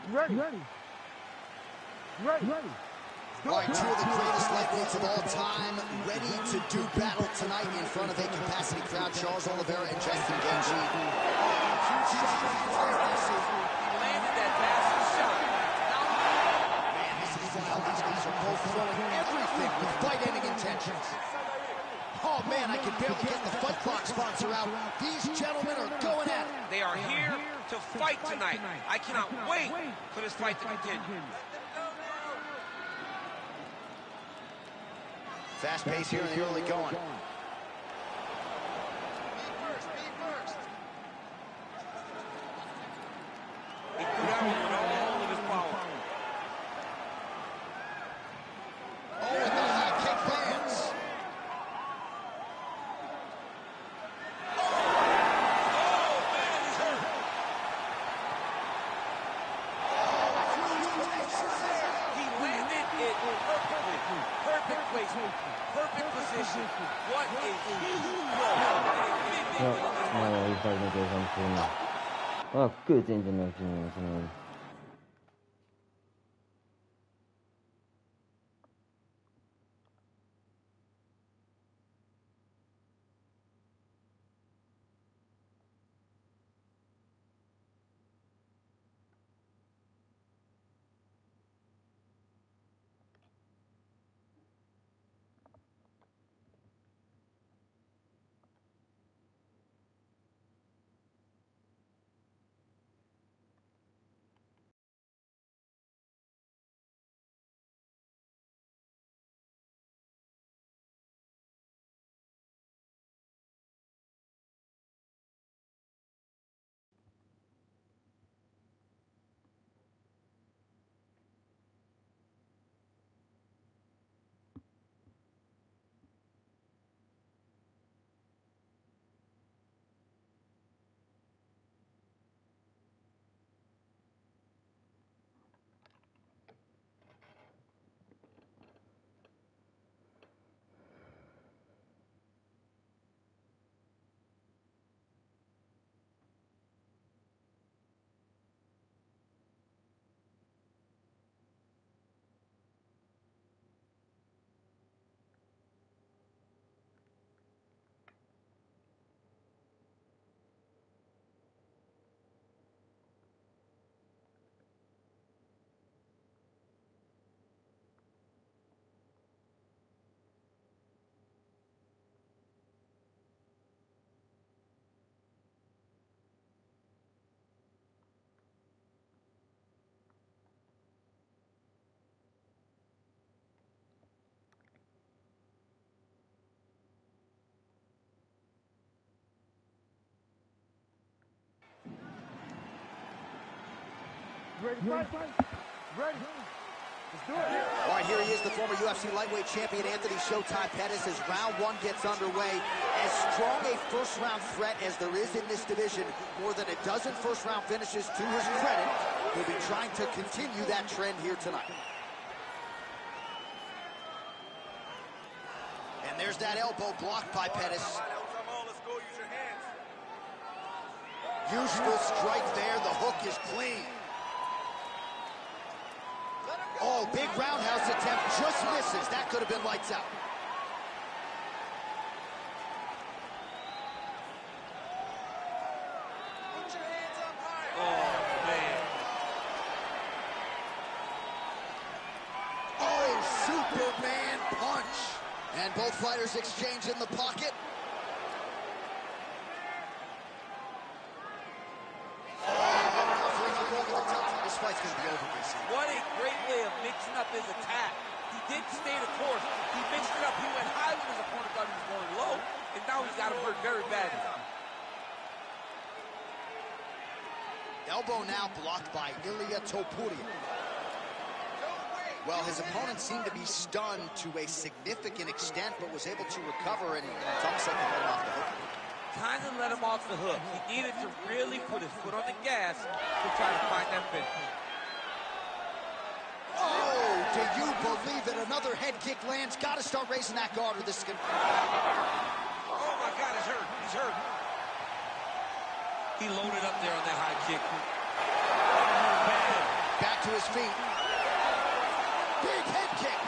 Ready. All right, two of the greatest lightweights of all time ready to do battle tonight in front of a capacity crowd. Charles Oliveira and Justin Gaethje. Landed that massive shot. Man, this is wild. These guys are both throwing everything with fight-ending intentions. Oh, man, I can barely get the Fight Clock sponsor out. These gentlemen are going at it. They are here to fight tonight. I cannot wait for this fight to continue. Fast pace here in the early going. He threw that one with all of his power. Oh, and the high kick lands. Oh, man, he's hurt. He landed it perfectly. Perfect placement. Perfect position. What a huge blow. Ready. Let's do it. All right, here he is, the former UFC lightweight champion, Anthony Showtime Pettis, as round one gets underway. As strong a first-round threat as there is in this division, more than a dozen first-round finishes to his credit. He'll be trying to continue that trend here tonight. And there's that elbow blocked by Pettis. Useful strike there. The hook is clean. Oh, big roundhouse attempt, just misses. That could have been lights out. Put your hands up high. Oh, man. Oh, Superman punch. And both fighters exchange in the pocket. This fight's going to be over, Casey. What a great way of mixing up his attack. He didn't stay the course. He mixed it up. He went high when his opponent thought he was going low, and now he's got him hurt very badly. Elbow now blocked by Ilia Topuria. Well, his opponent seemed to be stunned to a significant extent, but was able to recover, and it's almost like he let him off the hook. Time to let him off the hook. He needed to really put his foot on the gas to try to find that finish. Oh, do you believe that another head kick lands? Got to start raising that guard, or this is going to... Oh, my God, he's hurt. He's hurt. He loaded up there on that high kick. Bad his feet. Big head kick.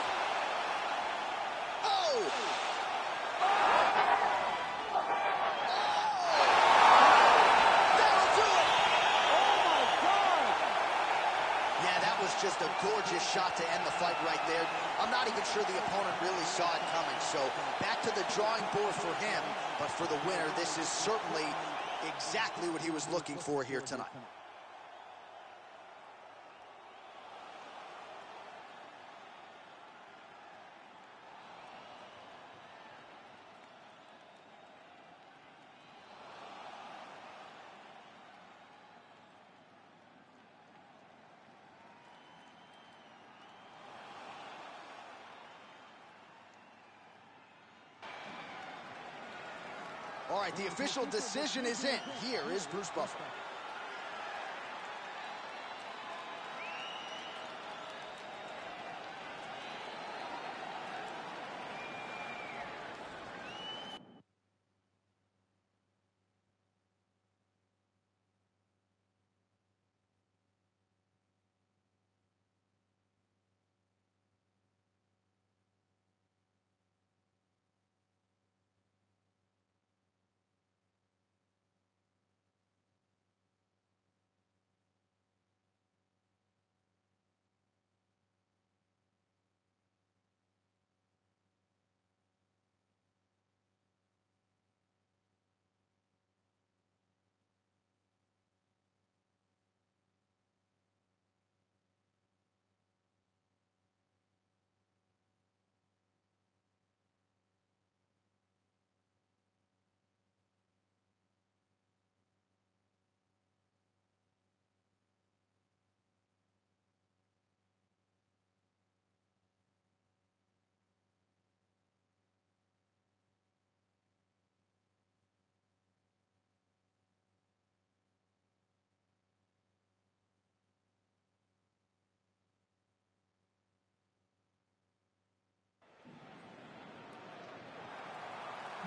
Oh! Just a gorgeous shot to end the fight right there. I'm not even sure the opponent really saw it coming. So back to the drawing board for him, but for the winner, this is certainly exactly what he was looking for here tonight. All right, the official decision is in. Here is Bruce Buffer.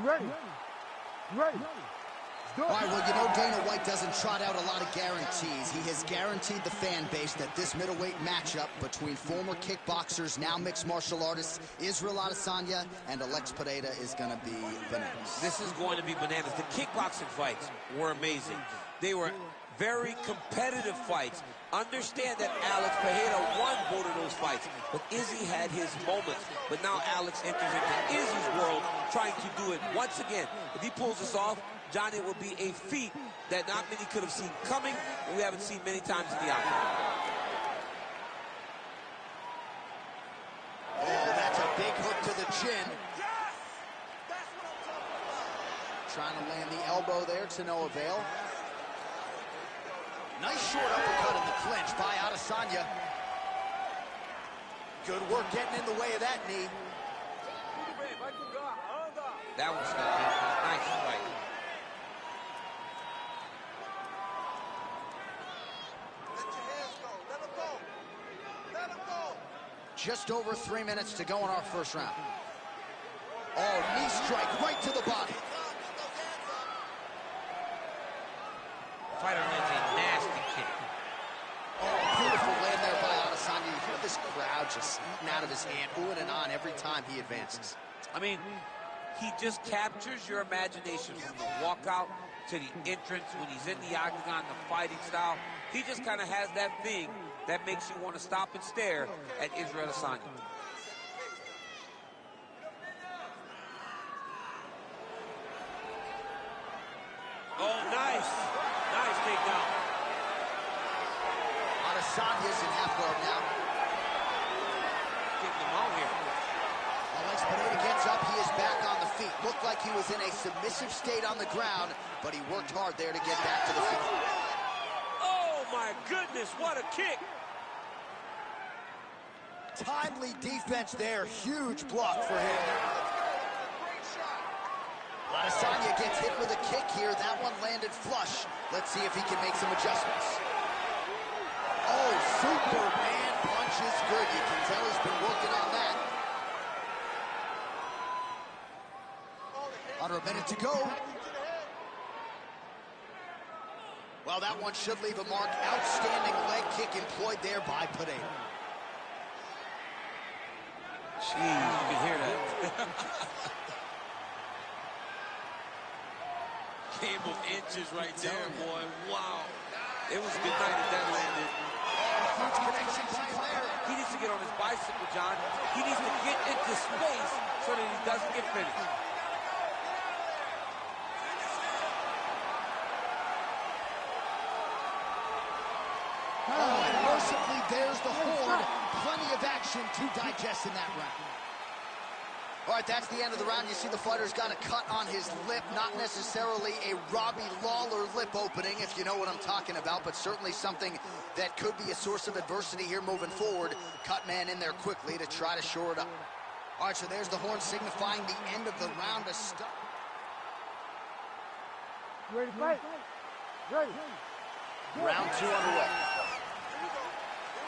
Ready. All right, well, you know Dana White doesn't trot out a lot of guarantees. He has guaranteed the fan base that this middleweight matchup between former kickboxers, now mixed martial artists, Israel Adesanya and Alex Pereira is going to be bananas. This is going to be bananas. The kickboxing fights were amazing. They were very competitive fights. Understand that Alex Pereira won both of those fights, but Izzy had his moments. But now Alex enters into Izzy's world, trying to do it once again. If he pulls this off, Johnny, it will be a feat that not many could have seen coming, and we haven't seen many times in the octagon. Oh, that's a big hook to the chin. Trying to land the elbow there to no avail. Nice short uppercut in the clinch by Adesanya. Good work getting in the way of that knee. That was a nice fight. Just over 3 minutes to go in our first round. Oh, knee strike right to the body. Fighter lands a nasty kick. Oh, beautiful land there by Adesanya. You hear this crowd just eating out of his hand, oohing and on every time he advances. I mean, he just captures your imagination from the walkout to the entrance when he's in the octagon, the fighting style. He just kind of has that thing that makes you want to stop and stare at Israel Adesanya. Oh, nice. Nice takedown. Adesanya's in half guard now. Getting them out here. Alex Pereira gets up. He is back on the feet. Looked like he was in a submissive state on the ground, but he worked hard there to get back to the feet. Oh, my goodness. What a kick. Timely defense there. Huge block for him. Adesanya gets hit with a kick here. That one landed flush. Let's see if he can make some adjustments. Oh, Superman punch is good. You can tell he's been working on that. Under a minute to go. Well, Well, that one should leave a mark. Outstanding leg kick employed there by Pineda. Jeez, you can hear that. Game of inches right there, boy. Wow. It was a good night if that landed. Huge connection by there. He needs to get on his bicycle, John. He needs to get into space so that he doesn't get finished. Oh, and mercifully, there's the Horde. Plenty of action to digest in that round. All right, that's the end of the round. You see the fighter's got a cut on his lip, not necessarily a Robbie Lawler lip opening, if you know what I'm talking about, but certainly something that could be a source of adversity here moving forward. Cut man in there quickly to try to shore it up. All right, so there's the horn signifying the end of the round. Ready to fight? Ready. Round 2 underway.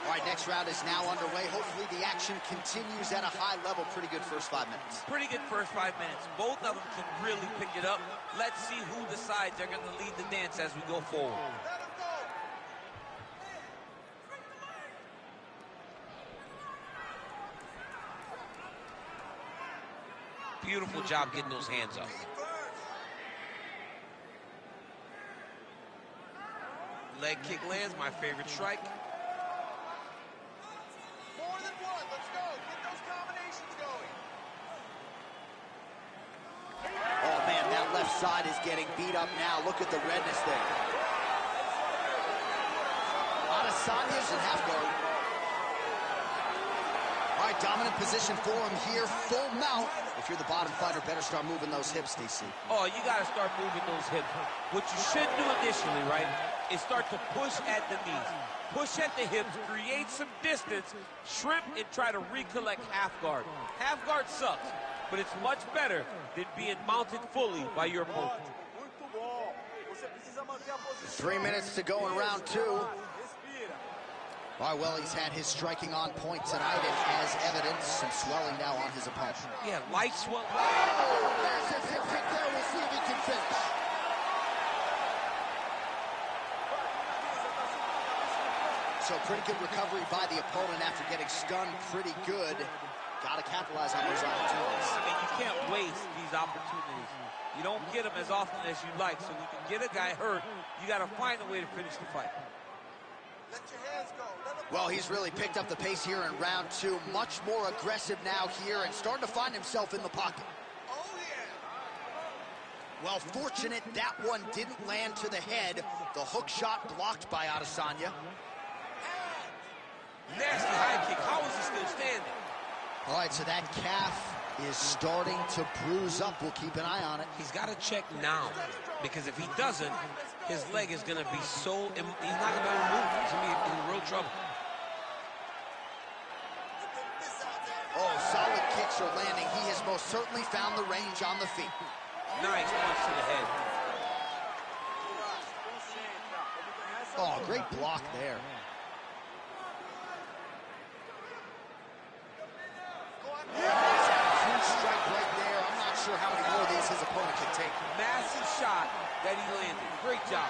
All right, next round is now underway. Hopefully the action continues at a high level. Pretty good first 5 minutes. Pretty good first 5 minutes. Both of them can really pick it up. Let's see who decides they're going to lead the dance as we go forward. Beautiful job getting those hands up. Leg kick lands, my favorite strike. More than one. Let's go. Get those combinations going. Oh, man, that left side is getting beat up now. Look at the redness there. Adesanya's in half guard. All right, dominant position for him here. Full mount. If you're the bottom fighter, better start moving those hips, DC. Oh, you got to start moving those hips. What you should do initially, right, is start to push at the knees. Push at the hips, create some distance, shrimp, and try to recollect half guard. Half guard sucks, but it's much better than being mounted fully by your opponent. 3 minutes to go in round 2. All right, well, he's had his striking on point tonight, and as evidence, some swelling now on his opponent. Yeah, light swelling. Oh, there's his hip kick there. We'll see if he can finish. So pretty good recovery by the opponent after getting stunned pretty good. Got to capitalize on those opportunities. I mean, you can't waste these opportunities. You don't get them as often as you like, so when you can get a guy hurt, you got to find a way to finish the fight. Let your hands go. Well, he's really picked up the pace here in round 2. Much more aggressive now here and starting to find himself in the pocket. Oh, yeah. Well, fortunate that one didn't land to the head. The hook shot blocked by Adesanya. Nasty high kick. How is he still standing? All right, so that calf is starting to bruise up. We'll keep an eye on it. He's got to check now, because if he doesn't, his leg is going to be so... He's not going to be able to move. He's going to be in real trouble. Oh, solid kicks are landing. He has most certainly found the range on the feet. Nice punch to the head. Oh, great block there. Huge strike right there. I'm not sure how many more of these his opponent can take. Massive shot that he landed. Great job.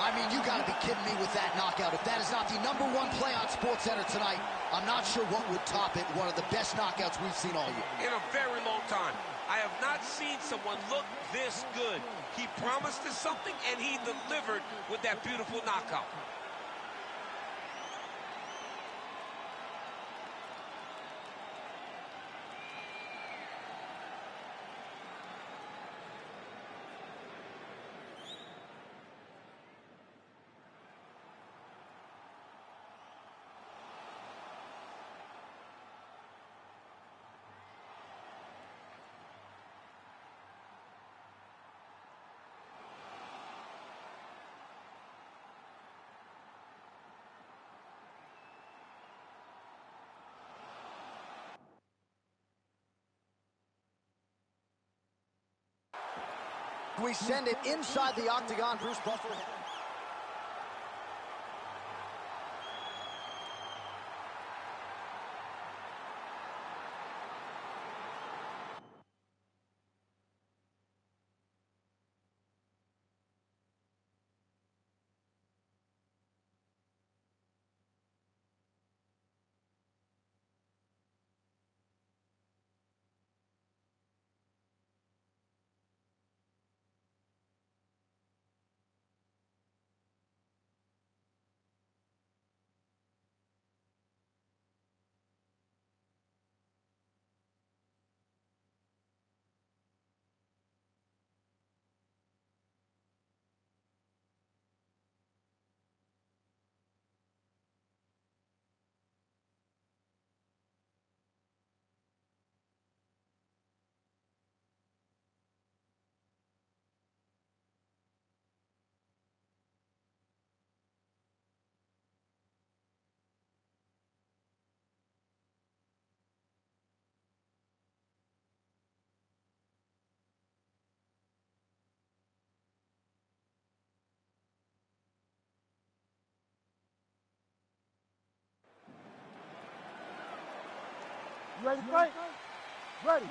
I mean, you got to be kidding me with that knockout. If that is not the #1 play on SportsCenter tonight, I'm not sure what would top it. One of the best knockouts we've seen all year. In a very long time. I have not seen someone look this good. He promised us something, and he delivered with that beautiful knockout. We send it inside the octagon. Bruce Buffer. ready to fight? Ready.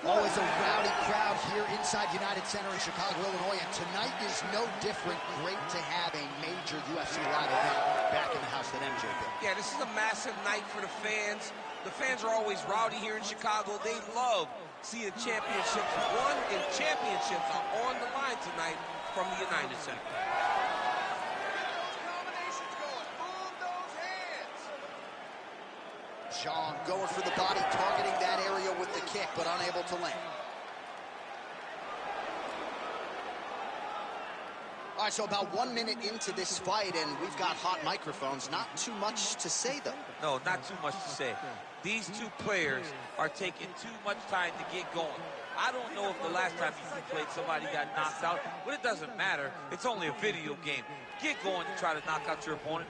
Always a rowdy crowd here inside United Center in Chicago, Illinois, and tonight is no different. Great to have a major UFC live event back in the house that MJ built. Yeah, this is a massive night for the fans. The fans are always rowdy here in Chicago. They love seeing championships won, and championships are on the line tonight from the United Center. Jean going for the body, targeting that area with the kick, but unable to land. All right, so about 1 minute into this fight, and we've got hot microphones. Not too much to say, though. No, not too much to say. These two players are taking too much time to get going. I don't know if the last time you played somebody got knocked out, but it doesn't matter. It's only a video game. Get going to try to knock out your opponent.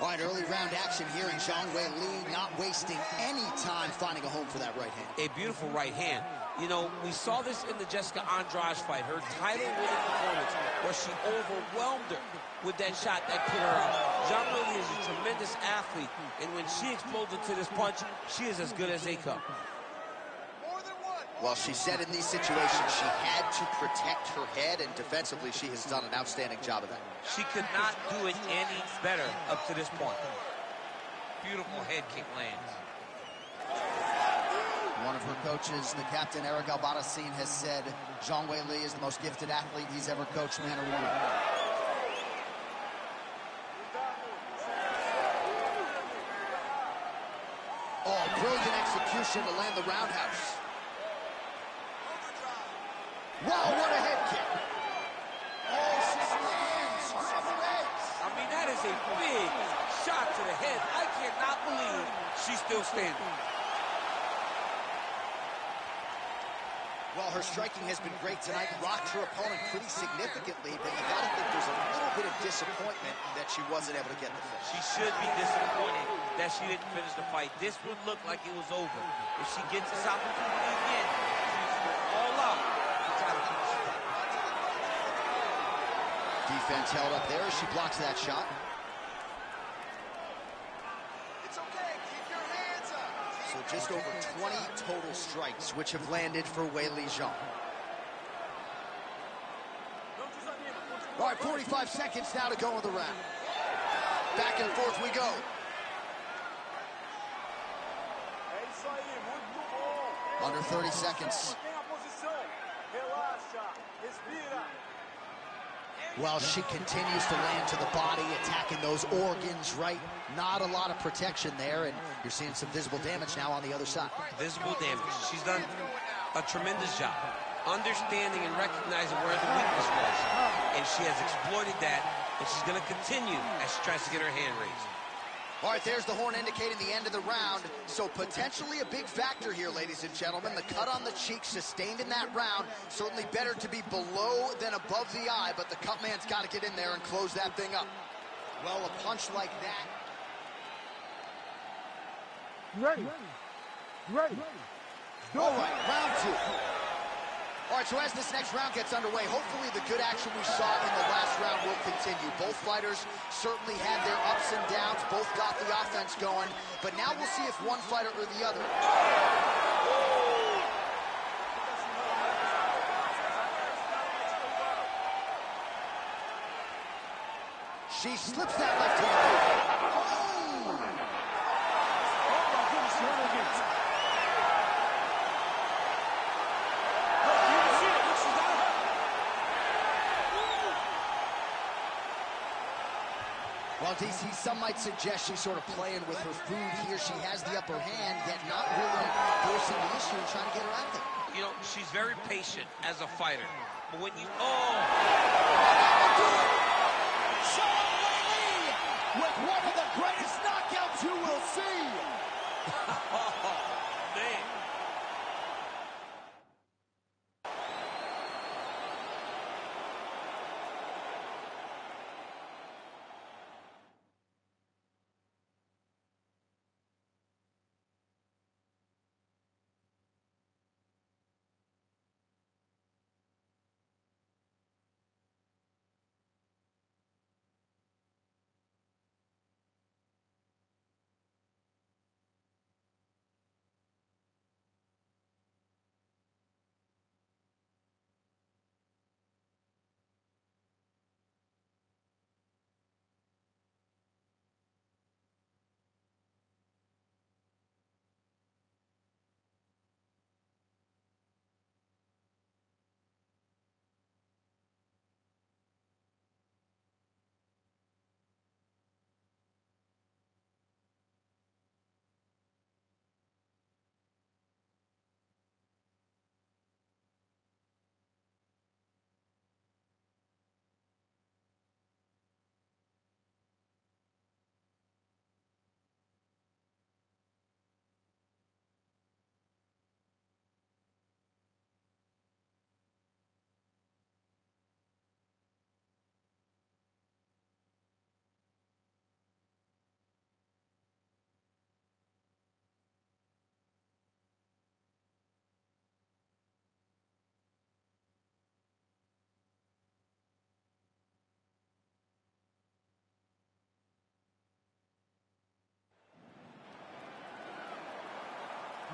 All right, early round action here, and Zhang Weili not wasting any time finding a home for that right hand. A beautiful right hand. You know, we saw this in the Jessica Andrade fight, her title-winning performance, where she overwhelmed her with that shot that put her out. Zhang Weili is a tremendous athlete, and when she explodes into this punch, she is as good as they come. Well, she said in these situations she had to protect her head, and defensively she has done an outstanding job of that. She could not do it any better up to this point. Beautiful head kick lands. One of her coaches, the captain Eric Albarracin, has said Zhang Weili is the most gifted athlete he's ever coached, man or woman. Oh, brilliant execution to land the roundhouse. Wow, what a head kick. Oh, she stands. I mean, that is a big shot to the head. I cannot believe she's still standing. Well, her striking has been great tonight. Rocked her opponent pretty significantly, but you gotta think there's a little bit of disappointment that she wasn't able to get the finish. She should be disappointed that she didn't finish the fight. This would look like it was over. If she gets this opportunity again, she's all out to try to finish it. Defense held up there as she blocks that shot. It's okay. Keep your hands up. So just over 20 total strikes, which have landed for Weili Zhang. All right, 45 seconds now to go in the round. Back and forth we go. Under 30 seconds. Well, she continues to land to the body, attacking those organs, right? Not a lot of protection there, and you're seeing some visible damage now on the other side. Visible damage. She's done a tremendous job understanding and recognizing where the weakness was, and she has exploited that, and she's going to continue as she tries to get her hand raised. All right, there's the horn indicating the end of the round. So potentially a big factor here, ladies and gentlemen. The cut on the cheek sustained in that round. Certainly better to be below than above the eye, but the cut man's got to get in there and close that thing up. Well, a punch like that. Ready. Ready. All right, round two. All right, so as this next round gets underway, hopefully the good action we saw in the last round will continue. Both fighters certainly had their ups and downs. Both got the offense going. But now we'll see if one fighter or the other. She slips that left hand. Well, DC, some might suggest she's sort of playing with her food here. She has the upper hand, yet not really forcing the issue and trying to get her out there. You know, she's very patient as a fighter. But when you... Zhang Weili with one of the greatest knockouts you will see. Man.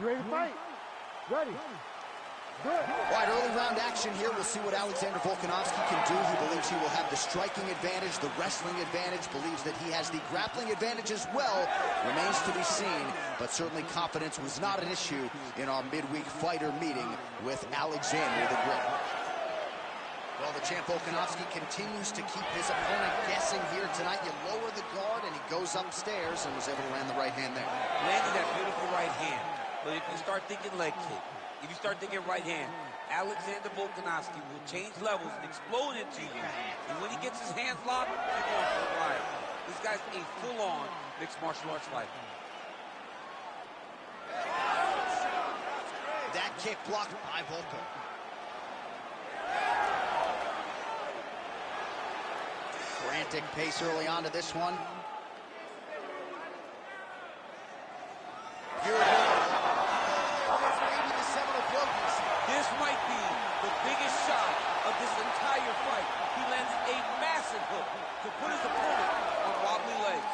You ready to fight? Ready. Good. All right, early round action here. We'll see what Alexander Volkanovski can do. He believes he will have the striking advantage, the wrestling advantage, believes that he has the grappling advantage as well. Remains to be seen, but certainly confidence was not an issue in our midweek fighter meeting with Alexander the Great. Well, the champ Volkanovski continues to keep his opponent guessing here tonight. You lower the guard, and he goes upstairs and was able to land the right hand there. Landed that beautiful right hand. But if you start thinking leg kick, if you start thinking right hand, Alexander Volkanovski will change levels and explode into you. And when he gets his hands locked, you're going for a ride. This guy's a full-on mixed martial arts fighter. That kick blocked by Volka. Frantic pace early on to this one. This might be the biggest shot of this entire fight. He lands a massive hook to put his opponent on wobbly legs.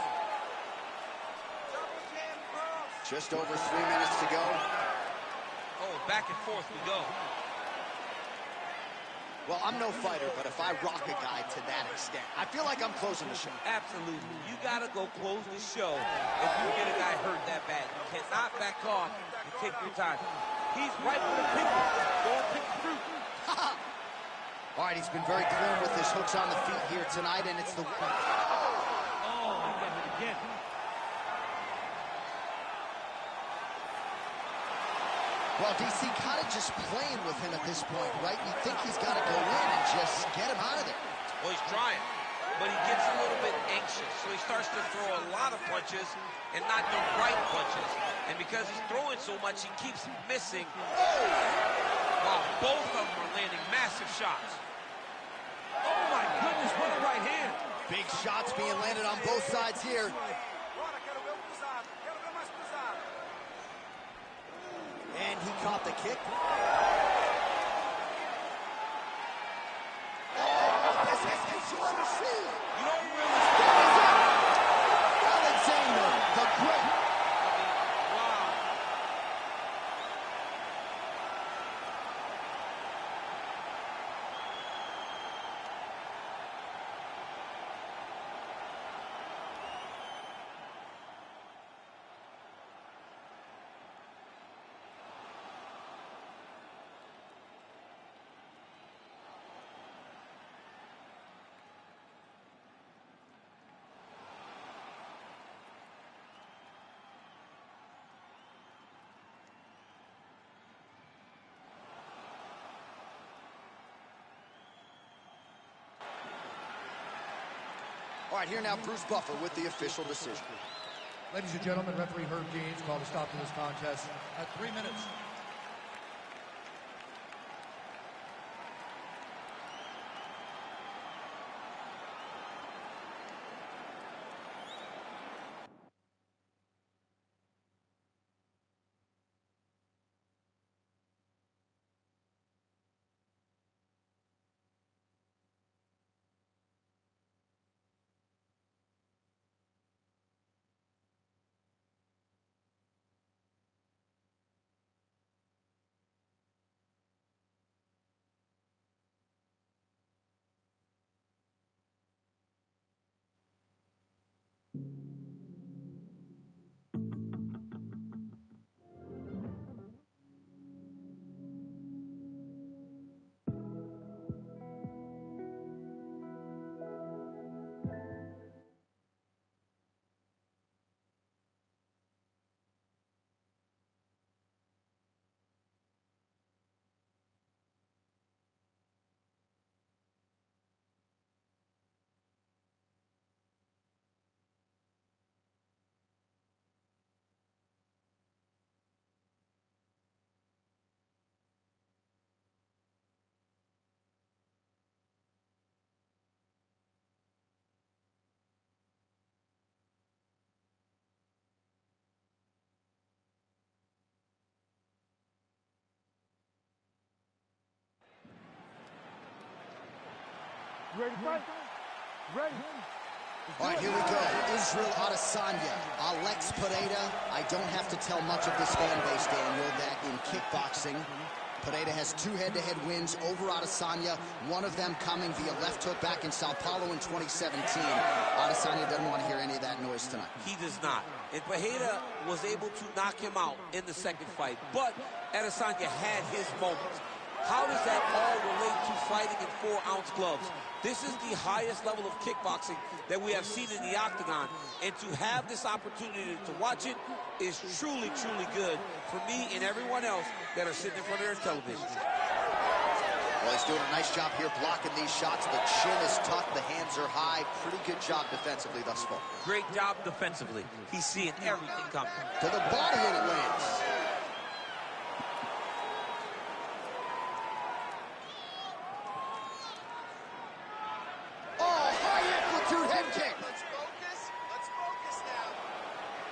Just over 3 minutes to go. Oh, back and forth we go. Well, I'm no fighter, but if I rock a guy to that extent, I feel like I'm closing the show. Absolutely. You got to go close the show if you get a guy hurt that bad. You cannot back off and take your time. He's right for the pick. Go and pick the fruit. All right, he's been very clean with his hooks on the feet here tonight, and it's the... Oh, he got hit again. Well, DC kind of just playing with him at this point, right? You think he's got to go in and just get him out of there. Well, he's trying, but he gets a little bit anxious, so he starts to throw a lot of punches and not the right punches. And because he's throwing so much, he keeps missing. While both of them are landing massive shots. Oh, my goodness, what a right hand. Big shots being landed on both sides here. And he caught the kick. You don't really... Alexander the Great. Wow. All right, here now, Bruce Buffer with the official decision. Ladies and gentlemen, referee Herb Deans called a stop to this contest at 3 minutes. You ready to fight? Ready. All right, here we go. Israel Adesanya, Alex Pereira. I don't have to tell much of this fan base, Daniel, that in kickboxing, Pereira has 2 head-to-head wins over Adesanya, one of them coming via left hook back in Sao Paulo in 2017. Adesanya doesn't want to hear any of that noise tonight. He does not. And Pereira was able to knock him out in the second fight, but Adesanya had his moments. How does that all relate to fighting in 4-ounce gloves? This is the highest level of kickboxing that we have seen in the octagon, and to have this opportunity to watch it is truly, truly good for me and everyone else that are sitting in front of their television. Well, he's doing a nice job here blocking these shots. The chin is tucked, the hands are high. Pretty good job defensively thus far. Great job defensively. He's seeing everything coming. To the body and it lands.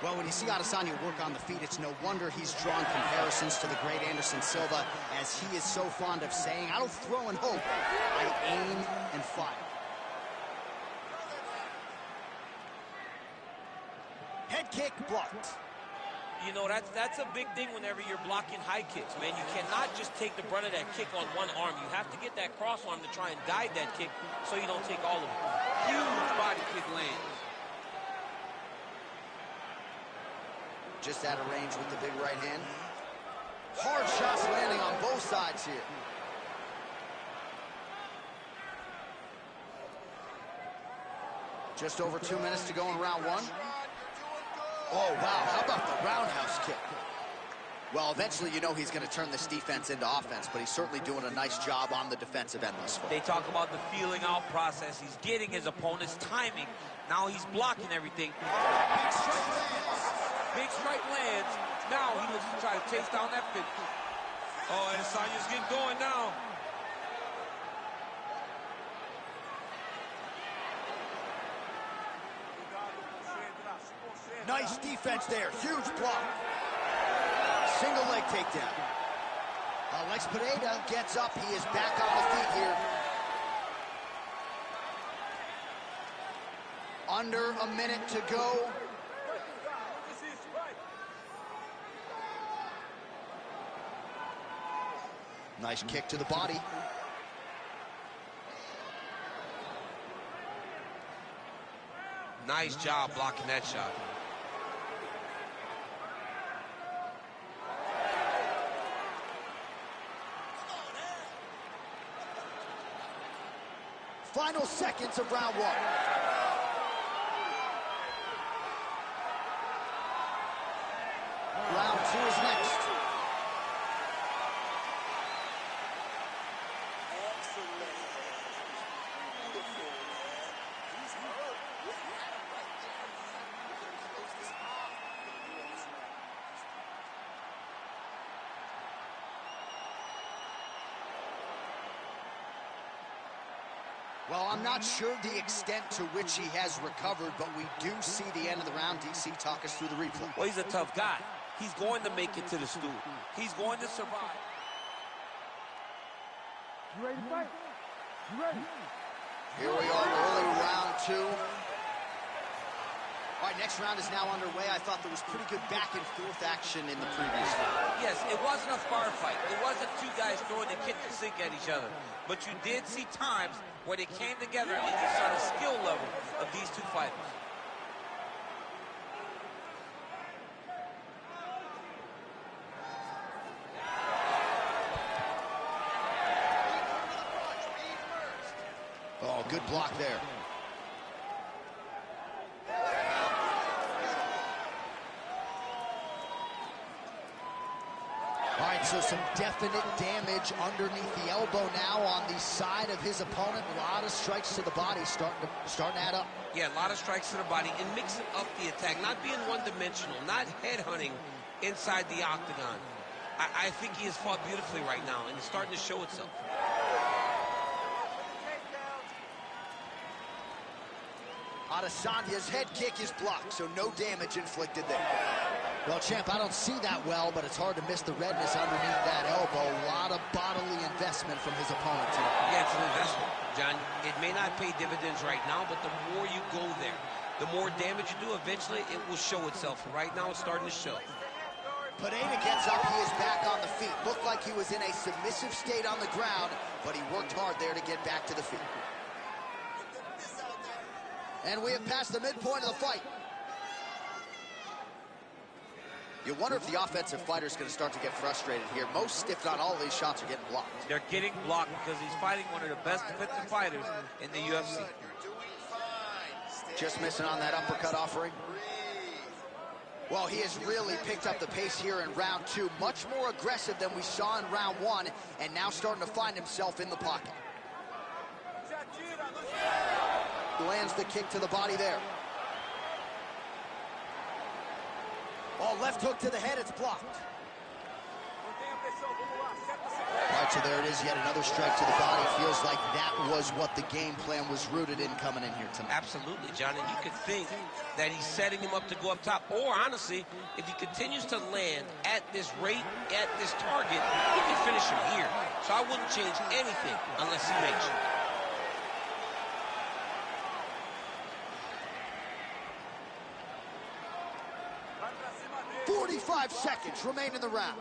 Well, when you see Adesanya work on the feet, it's no wonder he's drawn comparisons to the great Anderson Silva, as he is so fond of saying, I don't throw and hope, I aim and fire. Head kick blocked. You know, that's a big thing whenever you're blocking high kicks, man. You cannot just take the brunt of that kick on one arm. You have to get that cross arm to try and guide that kick so you don't take all of it. Huge body kick lands. Just out of range with the big right hand. Hard shots landing on both sides here. Just over 2 minutes to go in round 1. Oh, wow, how about the roundhouse kick? Well, eventually you know he's going to turn this defense into offense, but he's certainly doing a nice job on the defensive end thus far. They talk about the feeling out process. He's getting his opponent's timing. Now he's blocking everything. Big strike lands. Big strike lands. Now he looks to try to chase down that finish. Oh, Adesanya's getting going now. Nice defense there. Huge block. Single leg takedown. Alex Pereira gets up. He is back on the feet here. Under a minute to go. Nice kick to the body. Nice job blocking that shot. Final seconds of round 1. Round 2 is next. Well, I'm not sure the extent to which he has recovered, but we do see the end of the round. DC, talk us through the replay. Well, he's a tough guy. He's going to make it to the stool. He's going to survive. You ready to fight? You ready? Here we are, early round 2. All right, next round is now underway. I thought there was pretty good back and forth action in the previous round. Yes, it wasn't a far fight. It wasn't two guys throwing the kitchen sink at each other. But you did see times where they came together and you saw the skill level of these two fighters. Oh, good block there. All right, so some definite damage underneath the elbow now on the side of his opponent. A lot of strikes to the body starting to add up. Yeah, a lot of strikes to the body and mixing up the attack, not being one-dimensional, not headhunting inside the octagon. I think he has fought beautifully right now, and it's starting to show itself. Adesanya's head kick is blocked, so no damage inflicted there. Well, champ, I don't see that well, but it's hard to miss the redness underneath that elbow. A lot of bodily investment. investment from his opponent tonight. Yeah, it's an investment, John. It may not pay dividends right now, but the more you go there, the more damage you do, eventually it will show itself. Right now, it's starting to show. Pineda gets up, he is back on the feet. Looked like he was in a submissive state on the ground, but he worked hard there to get back to the feet. And we have passed the midpoint of the fight. You wonder if the offensive fighter is going to start to get frustrated here. Most, if not all, of these shots are getting blocked. They're getting blocked because he's fighting one of the best defensive fighters in the UFC. Just missing on that uppercut offering. Well, he has really picked up the pace here in round 2. Much more aggressive than we saw in round 1, and now starting to find himself in the pocket. Lands the kick to the body there. Oh, left hook to the head, it's blocked. All right, so there it is, yet another strike to the body. Feels like that was what the game plan was rooted in coming in here tonight. Absolutely, John, and you could think that he's setting him up to go up top. Or, honestly, if he continues to land at this rate, at this target, he can finish him here. So I wouldn't change anything unless he makes you. 45 seconds remain in the round.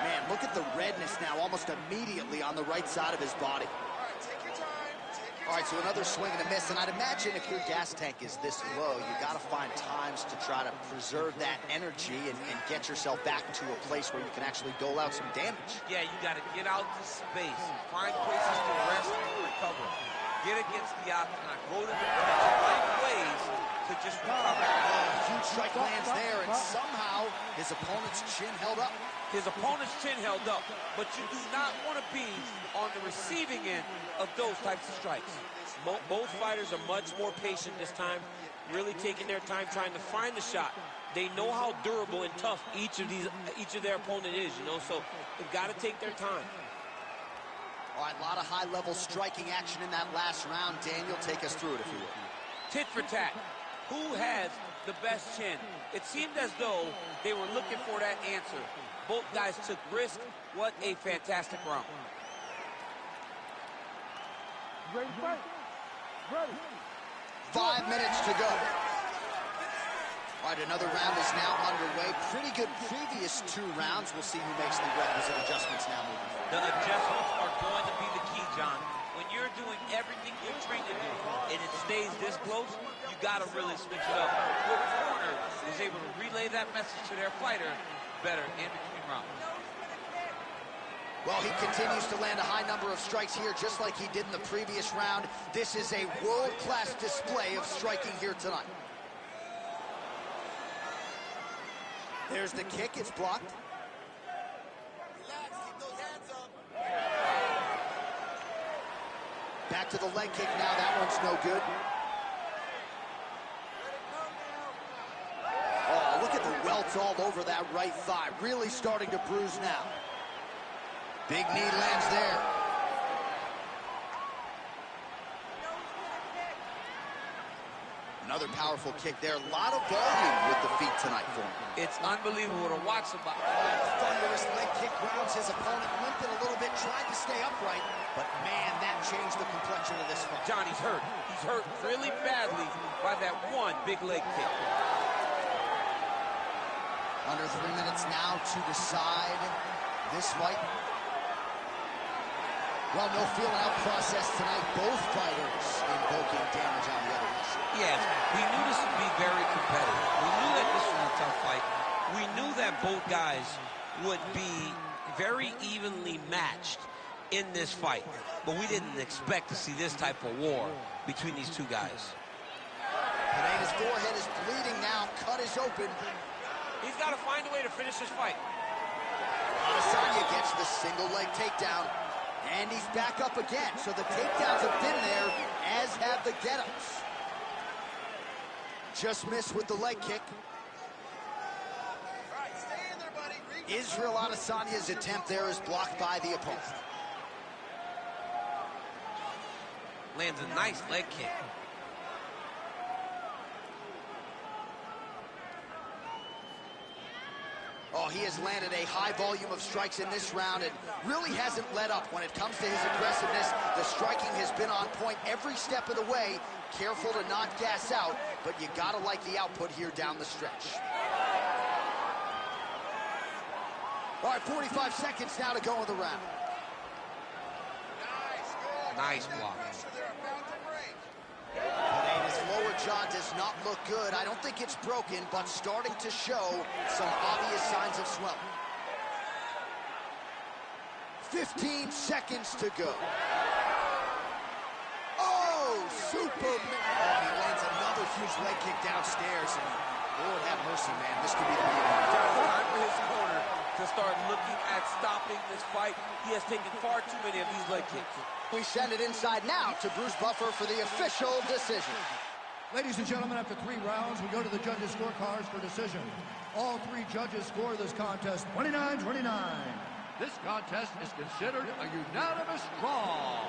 Man, look at the redness now, almost immediately on the right side of his body. All right, so another swing and a miss, and I'd imagine if your gas tank is this low, you got to find times to try to preserve that energy and get yourself back to a place where you can actually dole out some damage. Yeah, you got to get out to space, find places to rest and recover. Get against the octagon, go to the clinch, find ways to just recover. Huge strike lands there, and somehow his opponent's chin held up. His opponent's chin held up, but you do not want to be on the receiving end of those types of strikes. Both fighters are much more patient this time, really taking their time trying to find the shot. They know how durable and tough each of their opponent is, you know, so they've got to take their time. All right, a lot of high-level striking action in that last round. Daniel, take us through it, if you will. Tit for tat. Who has the best chin? It seemed as though they were looking for that answer. Both guys took risk. What a fantastic round. Ready to fight? Ready. 5 minutes to go. All right, another round is now underway. Pretty good previous 2 rounds. We'll see who makes the requisite adjustments now moving forward. The adjustments are going to be the key, John. When you're doing everything you're trained to do and it stays this close, you got to really switch it up. Your corner is able to relay that message to their fighter better in between rounds. Well, he continues to land a high number of strikes here, just like he did in the previous round. This is a world-class display of striking here tonight. There's the kick, it's blocked. Relax, keep those hands up. Back to the leg kick now, that one's no good. Oh, look at the welts all over that right thigh. Really starting to bruise now. Big knee lands there. Another powerful kick there. A lot of volume with the feet tonight for him. It's unbelievable to watch somebody. Thunderous leg kick grounds his opponent, limping a little bit, tried to stay upright, but man, that changed the complexion of this fight. Johnny's hurt. He's hurt really badly by that one big leg kick. Under 3 minutes now to decide this fight. Well, no feel-out process tonight. Both fighters invoking damage on the other. Yes, we knew this would be very competitive. We knew that this was a tough fight. We knew that both guys would be very evenly matched in this fight. But we didn't expect to see this type of war between these two guys. Pineda's forehead is bleeding now. Cut is open. He's got to find a way to finish this fight. Adesanya gets the single leg takedown. And he's back up again. So the takedowns have been there, as have the get-ups. Just missed with the leg kick. All right, stay in there, buddy. Israel Adesanya's attempt there is blocked by the opponent. Lands a nice leg kick. Oh, Oh, he has landed a high volume of strikes in this round and really hasn't let up when it comes to his aggressiveness. The striking has been on point every step of the way. Careful to not gas out, but you gotta like the output here down the stretch. All right, 45 seconds now to go in the round. Nice block. His lower jaw does not look good. I don't think it's broken, but starting to show some obvious signs of swelling. 15 seconds to go. Oh, Superman. Oh, he lands another huge leg kick downstairs. And Lord have mercy, man. This could be the beginning. Time for his corner to start looking at stopping this fight. He has taken far too many of these leg kicks. We send it inside now to Bruce Buffer for the official decision. Ladies and gentlemen, after 3 rounds, we go to the judges' scorecards for decision. All 3 judges score this contest 29-29. This contest is considered a unanimous draw.